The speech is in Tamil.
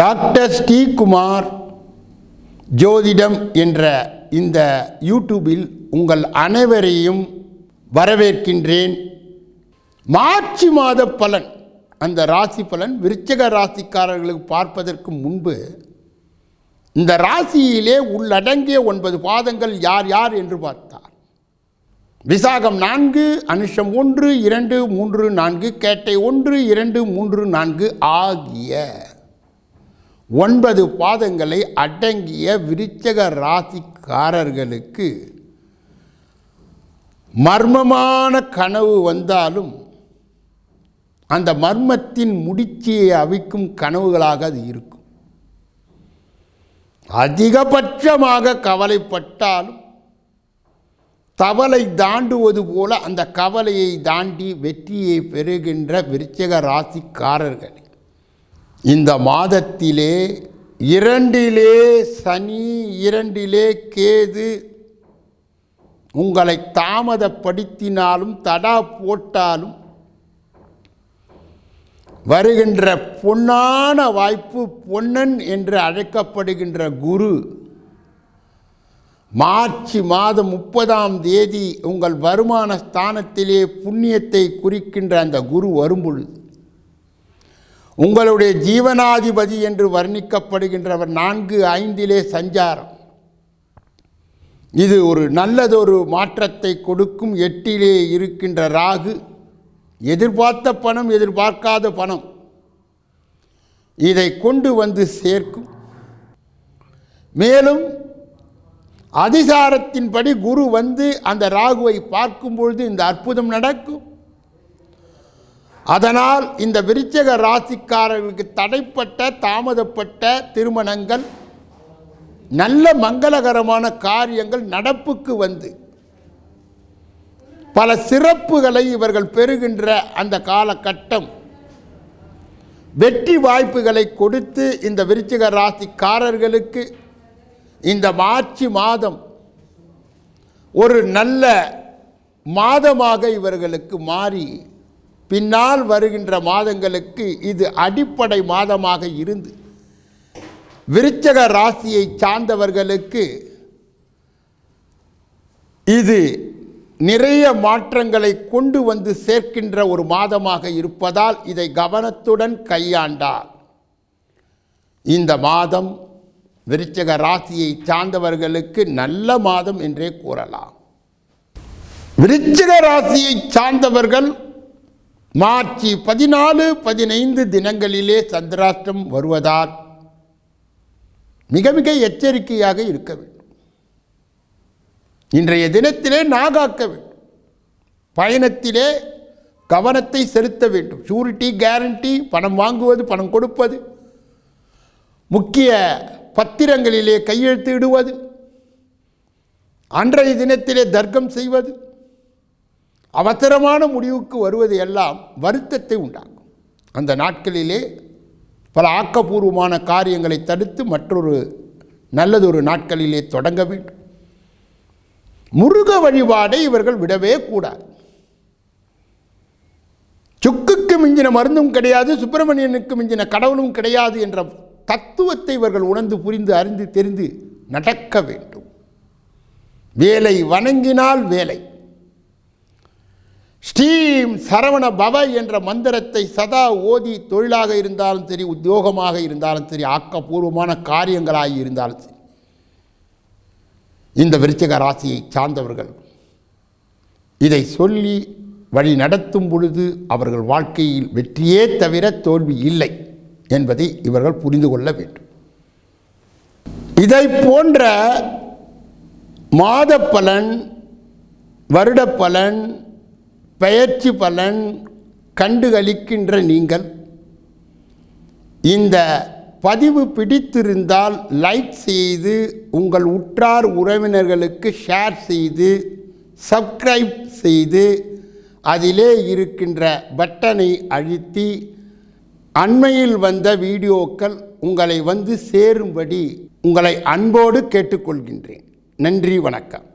டாக்டர் ஸ்ரீகுமார் ஜோதிடம் என்ற இந்த யூடியூபில் உங்கள் அனைவரையும் வரவேற்கின்றேன். மார்ச் மாத பலன், அந்த ராசி பலன் விருச்சிக ராசிக்காரர்களுக்கு பார்ப்பதற்கு முன்பு இந்த ராசியிலே உள்ளடங்கிய 9 பாதங்கள் யார் யார் என்று பார்த்தார். விசாகம் 4, அனுஷம் 1, 2, 3, 4, கேட்டை 1, 2, 3, 4 ஆகிய 9 பாதங்களை அடங்கிய விருச்சிக ராசிக்காரர்களுக்கு மர்மமான கனவு வந்தாலும் அந்த மர்மத்தின் முடிச்சியை அவிக்கும் கனவுகளாக அது இருக்கும். அதிகபட்சமாக கவலைப்பட்டாலும் தவளை தாண்டுவது போல அந்த கவலையை தாண்டி வெற்றியை பெறுகின்ற விருச்சிக ராசிக்காரர்கள் இந்த மாதத்திலே 2 சனி 2 கேது உங்களை தாமதப்படுத்தினாலும் தடா போட்டாலும் வருகின்ற பொன்னான வாய்ப்பு, பொன்னன் என்று அழைக்கப்படுகின்ற குரு மார்ச் மாதம் 30ஆம் தேதி உங்கள் வருமான ஸ்தானத்திலே புண்ணியத்தை குறிக்கின்ற அந்த குரு வரும்பொழுது உங்களுடைய ஜீவனாதிபதி என்று வர்ணிக்கப்படுகின்றவர் 4, 5 சஞ்சாரம். இது ஒரு நல்லதொரு மாற்றத்தை கொடுக்கும். 8 இருக்கின்ற ராகு எதிர்பார்த்த பணம், எதிர்பார்க்காத பணம் இதை கொண்டு வந்து சேர்க்கும். மேலும் அதிசாரத்தின்படி குரு வந்து அந்த ராகுவை பார்க்கும் பொழுது இந்த அற்புதம் நடக்கும். அதனால் இந்த விருச்சிக ராசிக்காரர்களுக்கு தடைப்பட்ட தாமதப்பட்ட திருமணங்கள், நல்ல மங்களகரமான காரியங்கள் நடப்புக்கு வந்து பல சிறப்புகளை இவர்கள் பெறுகின்ற அந்த காலகட்டம், வெற்றி வாய்ப்புகளை கொடுத்து இந்த விருச்சிக ராசிக்காரர்களுக்கு இந்த மார்ச் மாதம் ஒரு நல்ல மாதமாக இவர்களுக்கு மாறி பின்னால் வருகின்ற மாதங்களுக்கு இது அடிப்படை மாதமாக இருந்து விருச்சிக ராசியை சார்ந்தவர்களுக்கு இது நிறைய மாற்றங்களை கொண்டு வந்து சேர்க்கின்ற ஒரு மாதமாக இருப்பதால் இதை கவனத்துடன் கையாண்டால் இந்த மாதம் விருச்சிக ராசியை சார்ந்தவர்களுக்கு நல்ல மாதம் என்றே கூறலாம். விருச்சிக ராசியை சார்ந்தவர்கள் மார்ச் 14, 15 தினங்களிலே சந்திராஷ்டம் வருவதால் மிக மிக எச்சரிக்கையாக இருக்க வேண்டும். இன்றைய தினத்திலே நாகாக்க வேண்டும். பயணத்திலே கவனத்தை செலுத்த வேண்டும். ஷூரிட்டி, கேரண்டி, பணம் வாங்குவது, பணம் கொடுப்பது, முக்கிய பத்திரங்களிலே கையெழுத்து இடுவது, அன்றைய தினத்திலே தர்க்கம் செய்வது, அவசரமான முடிவுக்கு வருவது எல்லாம் வருத்தத்தை உண்டாகும். அந்த நாட்களிலே பல ஆக்கப்பூர்வமான காரியங்களை தடுத்து மற்றொரு நல்லதொரு நாட்களிலே தொடங்க வேண்டும். முருக வழிபாடை இவர்கள் விடவே கூடாது. சுக்குக்கு மிஞ்சின மருந்தும் கிடையாது, சுப்பிரமணியனுக்கு மிஞ்சின கடவுளும் கிடையாது என்ற தத்துவத்தை இவர்கள் உணர்ந்து புரிந்து அறிந்து தெரிந்து நடக்க வேண்டும். வேலை வணங்கினால் வேலை. ஸ்ரீம் சரவண பவ என்ற மந்திரத்தை சதா ஓதி தொழிலாக இருந்தாலும் சரி, உத்தியோகமாக இருந்தாலும் சரி, ஆக்கப்பூர்வமான காரியங்களாக இருந்தாலும் சரி, இந்த விருச்சிக ராசியை சார்ந்தவர்கள் இதை சொல்லி வழி நடத்தும் பொழுது அவர்கள் வாழ்க்கையில் வெற்றியே தவிர தோல்வி இல்லை என்பதை இவர்கள் புரிந்து கொள்ள வேண்டும். இதை போன்ற மாத பலன், வருட பலன், பெயர்ச்சி பலன் கண்டுகளிக்கின்ற நீங்கள் இந்த பதிவு பிடித்திருந்தால் லைக் செய்து உங்கள் உற்றார் உறவினர்களுக்கு ஷேர் செய்து சப்ஸ்கிரைப் செய்து அதிலே இருக்கின்ற பட்டனை அழுத்தி அண்மையில் வந்த வீடியோக்கள் உங்களை வந்து சேரும்படி உங்களை அன்போடு கேட்டுக்கொள்கின்றேன். நன்றி, வணக்கம்.